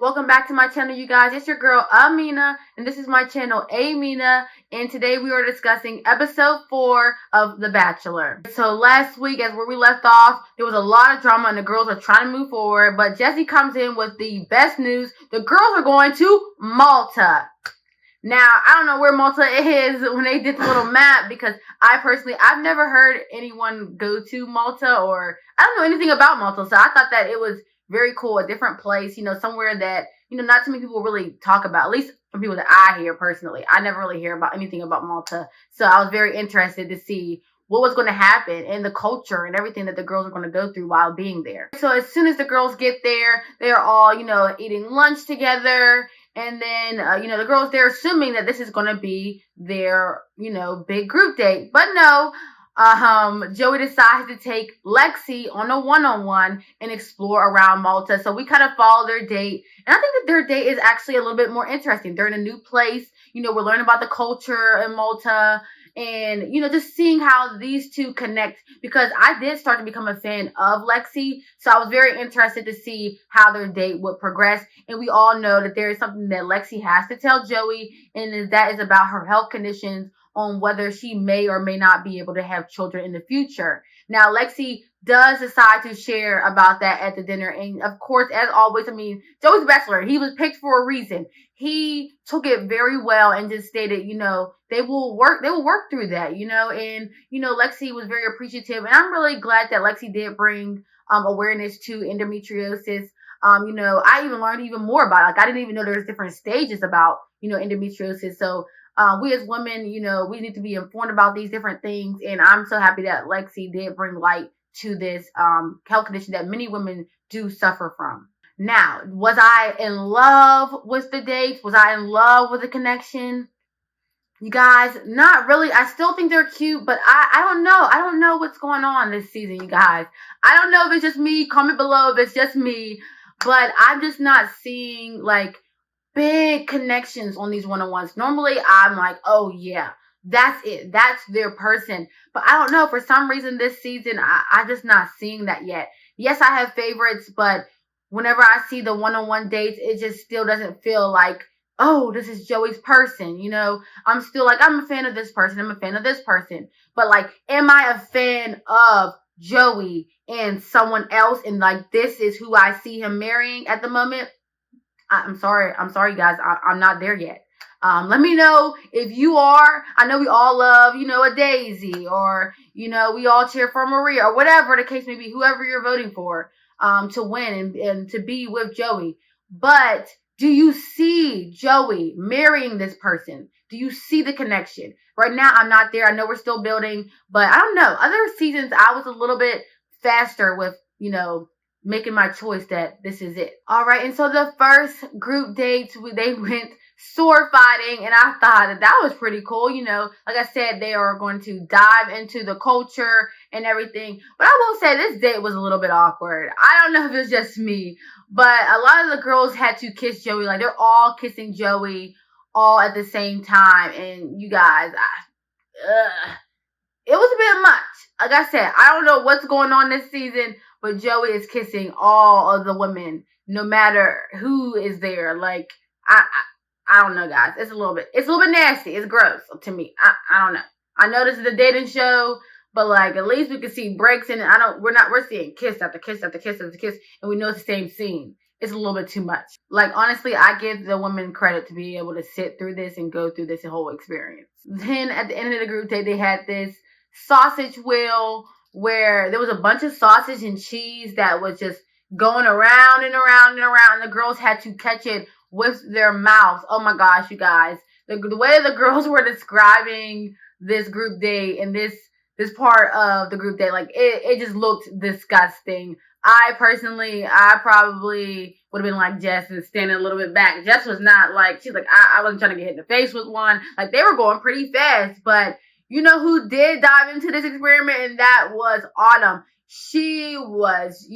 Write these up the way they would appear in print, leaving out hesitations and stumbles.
Welcome back to my channel, you guys. It's your girl, Amina, and this is my channel, Amina, and today we are discussing episode 4 of The Bachelor. So last week, as where we left off, there was a lot of drama and the girls are trying to move forward, but Jesse comes in with the best news. The girls are going to Malta. Now, I don't know where Malta is when they did the little map, because I've never heard anyone go to Malta, or I don't know anything about Malta, so I thought that it was very cool, a different place, somewhere that, not too many people really talk about, at least from people that I hear personally. I never really hear about anything about Malta, so I was very interested to see what was going to happen and the culture and everything that the girls are going to go through while being there. So as soon as the girls get there, they're all, eating lunch together. And then, the girls, they're assuming that this is going to be their, big group date. But no, Joey decides to take Lexi on a one-on-one and explore around Malta. So we kind of follow their date. And I think that their date is actually a little bit more interesting. They're in a new place. We're learning about the culture in Malta. And, just seeing how these two connect, because I did start to become a fan of Lexi. So I was very interested to see how their date would progress. And we all know that there is something that Lexi has to tell Joey, and that is about her health conditions, on whether she may or may not be able to have children in the future. Now, Lexi does decide to share about that at the dinner. And of course, as always, Joey's Bachelor, he was picked for a reason. He took it very well and just stated, they will work through that, and, Lexi was very appreciative. And I'm really glad that Lexi did bring awareness to endometriosis. I even learned even more about it. Like, I didn't even know there's different stages about, endometriosis. So we as women, we need to be informed about these different things. And I'm so happy that Lexi did bring light to this health condition that many women do suffer from. Now, was I in love with the dates? Was I in love with the connection? You guys, not really. I still think they're cute, but I don't know. I don't know what's going on this season, you guys. I don't know if it's just me. Comment below if it's just me. But I'm just not seeing, like, big connections on these one-on-ones. Normally, I'm like, oh, yeah, that's it. That's their person. But I don't know. For some reason this season, I'm just not seeing that yet. Yes, I have favorites, but whenever I see the one-on-one dates, it just still doesn't feel like, oh, this is Joey's person. I'm still like, I'm a fan of this person. I'm a fan of this person. But, like, am I a fan of Joey and someone else? And, like, this is who I see him marrying at the moment? I'm sorry, guys. I'm not there yet. Let me know if you are. I know we all love, a Daisy, or, we all cheer for Maria, or whatever the case may be, whoever you're voting for to win and to be with Joey. But do you see Joey marrying this person? Do you see the connection? Right now, I'm not there. I know we're still building, but I don't know. Other seasons, I was a little bit faster with, making my choice that this is it. All right, and so the first group date, they went sword fighting, and I thought that was pretty cool. Like I said, they are going to dive into the culture and everything. But I will say this date was a little bit awkward. I don't know if it's just me, but a lot of the girls had to kiss Joey. Like, they're all kissing Joey all at the same time. And you guys, it was a bit much. Like I said, I don't know what's going on this season, but Joey is kissing all of the women, no matter who is there. Like, I don't know, guys. It's a little bit nasty. It's gross to me. I don't know. I know this is a dating show, but, like, at least we can see breaks in it. We're seeing kiss after kiss after kiss after kiss, and we know it's the same scene. It's a little bit too much. Like, honestly, I give the women credit to be able to sit through this and go through this whole experience. Then at the end of the group date, they had this sausage wheel where there was a bunch of sausage and cheese that was just going around and around and around, and the girls had to catch it with their mouths. Oh my gosh, you guys. The way the girls were describing this group date and this part of the group date, like, it just looked disgusting. I probably would have been like Jess and standing a little bit back. Jess was not like, she's like, I wasn't trying to get hit in the face with one. Like, they were going pretty fast, but you know who did dive into this experiment, and that was Autumn. She was,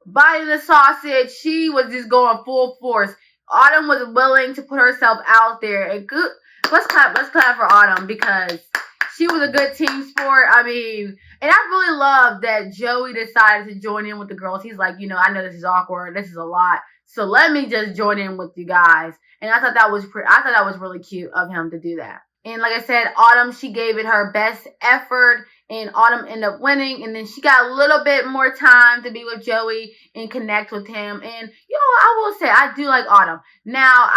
biting the sausage. She was just going full force. Autumn was willing to put herself out there, and good. Let's clap for Autumn, because she was a good team sport. And I really love that Joey decided to join in with the girls. He's like, I know this is awkward. This is a lot. So let me just join in with you guys. And I thought that was I thought that was really cute of him to do that. And like I said, Autumn, she gave it her best effort, and Autumn ended up winning. And then she got a little bit more time to be with Joey and connect with him. And I will say I do like Autumn. Now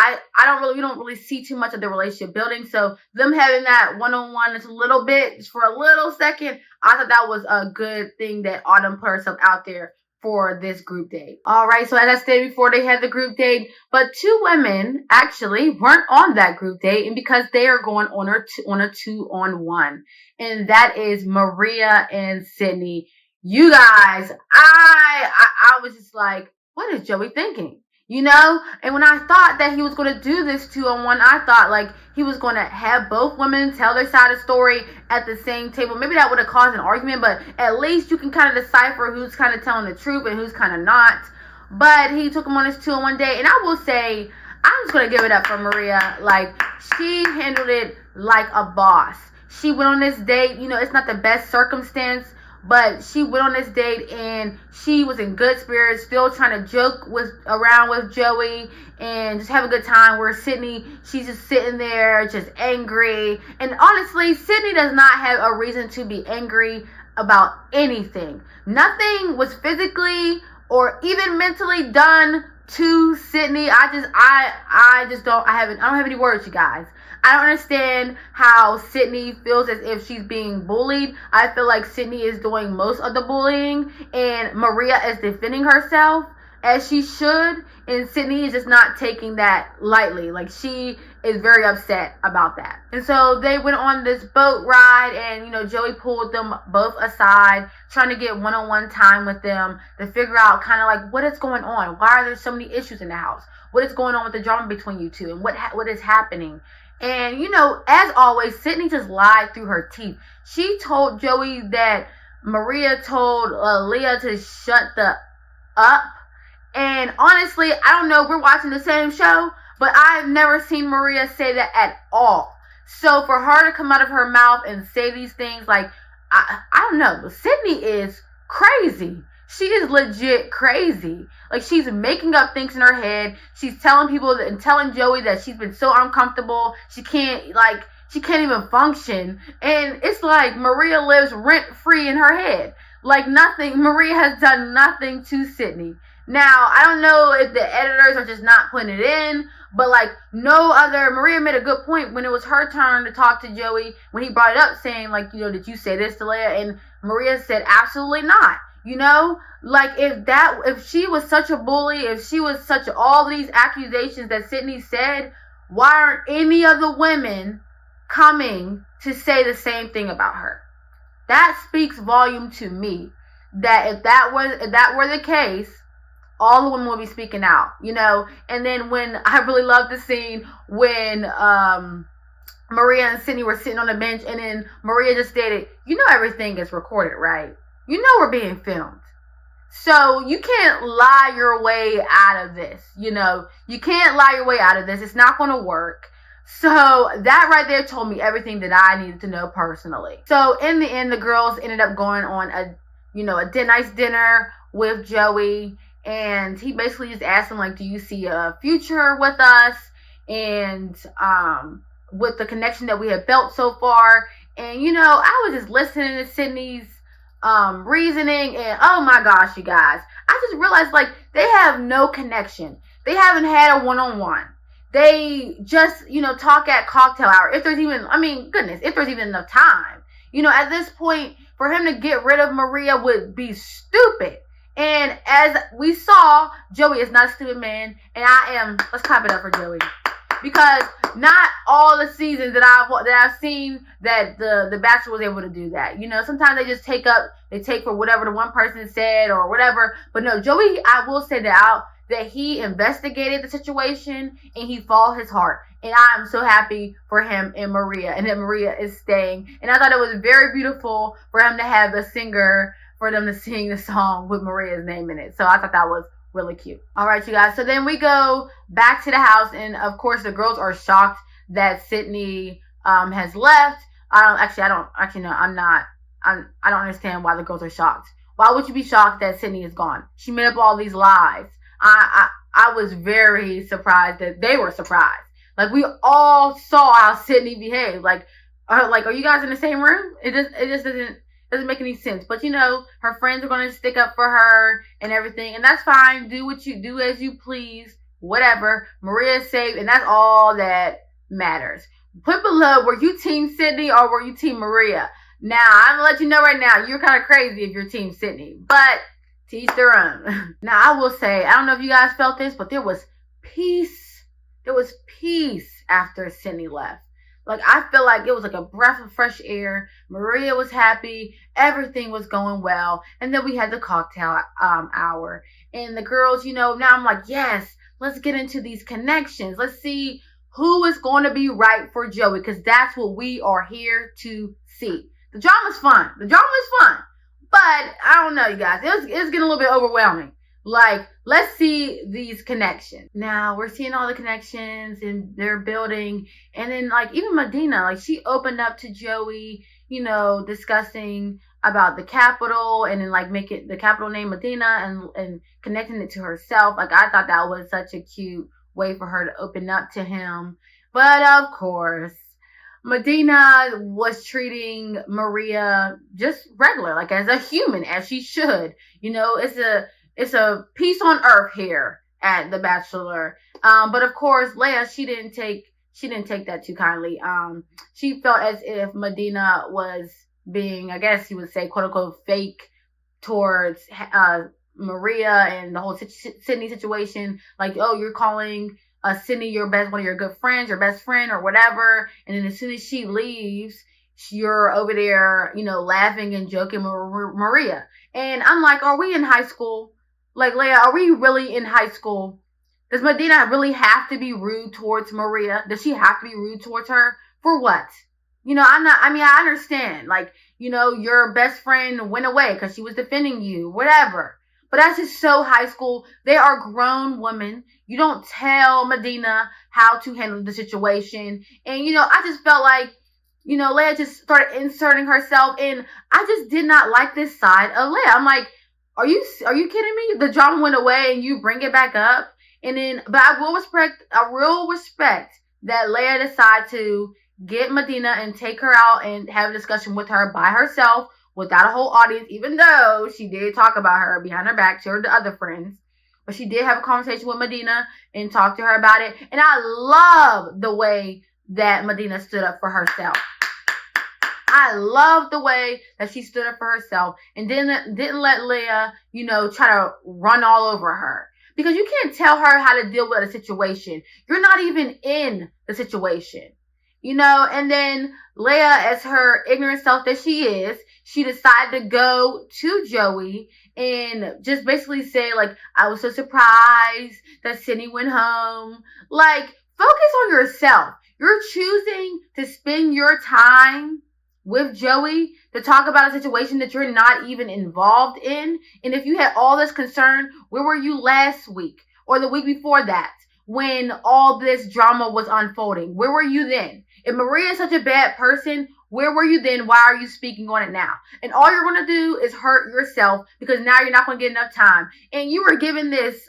we don't really see too much of the relationship building. So them having that one-on-one is a little bit for a little second. I thought that was a good thing that Autumn put herself out there for this group date. All right, so as I stated before, they had the group date, but two women actually weren't on that group date, and because they are going on a 2-on-1, and that is Maria and Sydney. You guys, I was just like, what is Joey thinking? And when I thought that he was going to do this 2-on-1, I thought like he was going to have both women tell their side of the story at the same table. Maybe that would have caused an argument, but at least you can kind of decipher who's kind of telling the truth and who's kind of not. But he took him on this 2-on-1 date, and I will say, I'm just going to give it up for Maria. Like, she handled it like a boss. She went on this date, it's not the best circumstance, but she went on this date and she was in good spirits, still trying to joke around with Joey and just have a good time. Where Sydney, she's just sitting there just angry. And honestly, Sydney does not have a reason to be angry about anything. Nothing was physically or even mentally done to Sydney. I don't have any words, you guys. I don't understand how Sydney feels as if she's being bullied. I feel like Sydney is doing most of the bullying, and Maria is defending herself as she should, and Sydney is just not taking that lightly. Like, she is very upset about that. And so they went on this boat ride, and Joey pulled them both aside, trying to get one-on-one time with them to figure out kind of like what is going on. Why are there so many issues in the house? What is going on with the drama between you two, and what is happening? And, as always, Sydney just lied through her teeth. She told Joey that Maria told Leah to shut the up. And honestly, I don't know, we're watching the same show, but I've never seen Maria say that at all. So for her to come out of her mouth and say these things, like, I don't know, Sydney is crazy. She is legit crazy. Like, she's making up things in her head. She's telling people and telling Joey that she's been so uncomfortable. She can't even function. And it's like Maria lives rent-free in her head. Like, Maria has done nothing to Sydney. Now, I don't know if the editors are just not putting it in, but like Maria made a good point when it was her turn to talk to Joey, when he brought it up saying like, did you say this to Leah? And Maria said, absolutely not. Like, if she was such a bully, if she was such all these accusations that Sydney said, why aren't any of the women coming to say the same thing about her? That speaks volume to me. That if that were the case, all the women would be speaking out, And then when I really love the scene when Maria and Sydney were sitting on the bench, and then Maria just stated, everything is recorded, right? We're being filmed. So you can't lie your way out of this. You can't lie your way out of this. It's not going to work. So that right there told me everything that I needed to know personally. So in the end, the girls ended up going on a nice dinner with Joey, and he basically just asked them like, do you see a future with us? And with the connection that we have built so far. And I was just listening to Sydney's reasoning, and oh my gosh, you guys, I just realized like they have no connection. They haven't had a one-on-one. They just talk at cocktail hour, if there's even if there's even enough time. At this point, for him to get rid of Maria would be stupid. And as we saw, Joey is not a stupid man, and let's clap it up for Joey, because not all the seasons that I've seen that the Bachelor was able to do that. Sometimes they just take for whatever the one person said or whatever. But no, Joey, I will say that he investigated the situation and he followed his heart. And I am so happy for him and Maria, and that Maria is staying. And I thought it was very beautiful for him to have a singer, for them to sing the song with Maria's name in it. So I thought that was really cute. All right, you guys. So then we go back to the house, and of course the girls are shocked that Sydney has left. I don't understand why the girls are shocked. Why would you be shocked that Sydney is gone? She made up all these lies. I was very surprised that they were surprised. Like we all saw how Sydney behaved. Like, are you guys in the same room? It just doesn't make any sense. But her friends are gonna stick up for her and everything, and that's fine. Do what you do as you please. Whatever. Maria's safe, and that's all that matters. Put below, were you Team Sydney or were you Team Maria? Now, I'm gonna let you know right now, you're kind of crazy if you're Team Sydney, but to each their own. Now, I will say, I don't know if you guys felt this, but there was peace. There was peace after Sydney left. Like, I feel like it was like a breath of fresh air. Maria was happy. Everything was going well. And then we had the cocktail hour. And the girls, now I'm like, yes, let's get into these connections. Let's see who is going to be right for Joey, because that's what we are here to see. The drama's fun. But I don't know, you guys. It was getting a little bit overwhelming. Like, let's see these connections. Now, we're seeing all the connections and they're building. And then, like, even Medina, like, she opened up to Joey, discussing about the capital and then, like, make it the capital name Medina and connecting it to herself. Like, I thought that was such a cute way for her to open up to him. But, of course, Medina was treating Maria just regular, like as a human, as she should. It's a peace on earth here at The Bachelor. But of course, Leia, she didn't take that too kindly. She felt as if Medina was being, I guess you would say, quote unquote, fake towards Maria and the whole Sydney situation. Like, oh, you're calling Sydney one of your good friends, your best friend, or whatever. And then as soon as she leaves, you're over there, laughing and joking with Maria. And I'm like, are we in high school? Like, Leia, are we really in high school? Does Medina really have to be rude towards Maria? Does she have to be rude towards her? For what? I understand. Like, your best friend went away because she was defending you, whatever. But that's just so high school. They are grown women. You don't tell Medina how to handle the situation. And, I just felt like, Leia just started inserting herself in. I just did not like this side of Leia. I'm like, are you kidding me? The drama went away and you bring it back up. And then, but I will respect that Leia decided to get Medina and take her out and have a discussion with her by herself without a whole audience, even though she did talk about her behind her back to her other friends. But she did have a conversation with Medina and talk to her about it. And I love the way that Medina stood up for herself. I love the way that she stood up for herself and didn't let Leia, try to run all over her. Because you can't tell her how to deal with a situation. You're not even in the situation. And then Leia, as her ignorant self that she is, she decided to go to Joey and just basically say, like, I was so surprised that Sydney went home. Like, focus on yourself. You're choosing to spend your time with Joey to talk about a situation that you're not even involved in. And if you had all this concern, where were you last week or the week before that when all this drama was unfolding? Where were you then? If Maria is such a bad person, where were you then? Why are you speaking on it now? And all you're going to do is hurt yourself because now you're not going to get enough time. And you were given this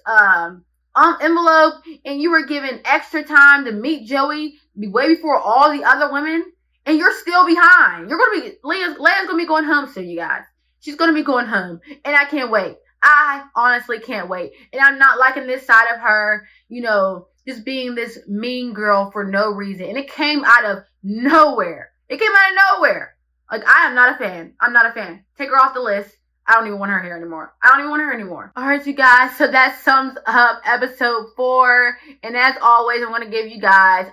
envelope and you were given extra time to meet Joey way before all the other women. And you're still behind. Leia's going to be going home soon, you guys. She's going to be going home. And I can't wait. I honestly can't wait. And I'm not liking this side of her, just being this mean girl for no reason. And it came out of nowhere. Like, I am not a fan. I'm not a fan. Take her off the list. I don't even want her here anymore. All right, you guys. So that sums up episode 4. And as always, I'm going to give you guys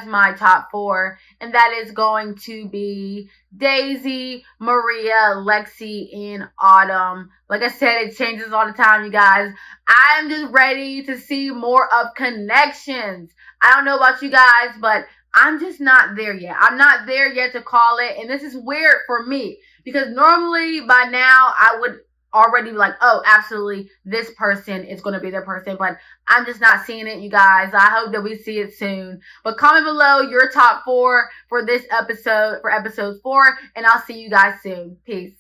my top 4. And that is going to be Daisy, Maria, Lexi, and Autumn. Like I said, it changes all the time, you guys. I'm just ready to see more of connections. I don't know about you guys, but I'm just not there yet. I'm not there yet to call it. And this is weird for me. Because normally by now I would already be like, oh, absolutely, this person is going to be their person. But I'm just not seeing it, you guys. I hope that we see it soon. But comment below your top 4 for this episode, for episode 4. And I'll see you guys soon. Peace.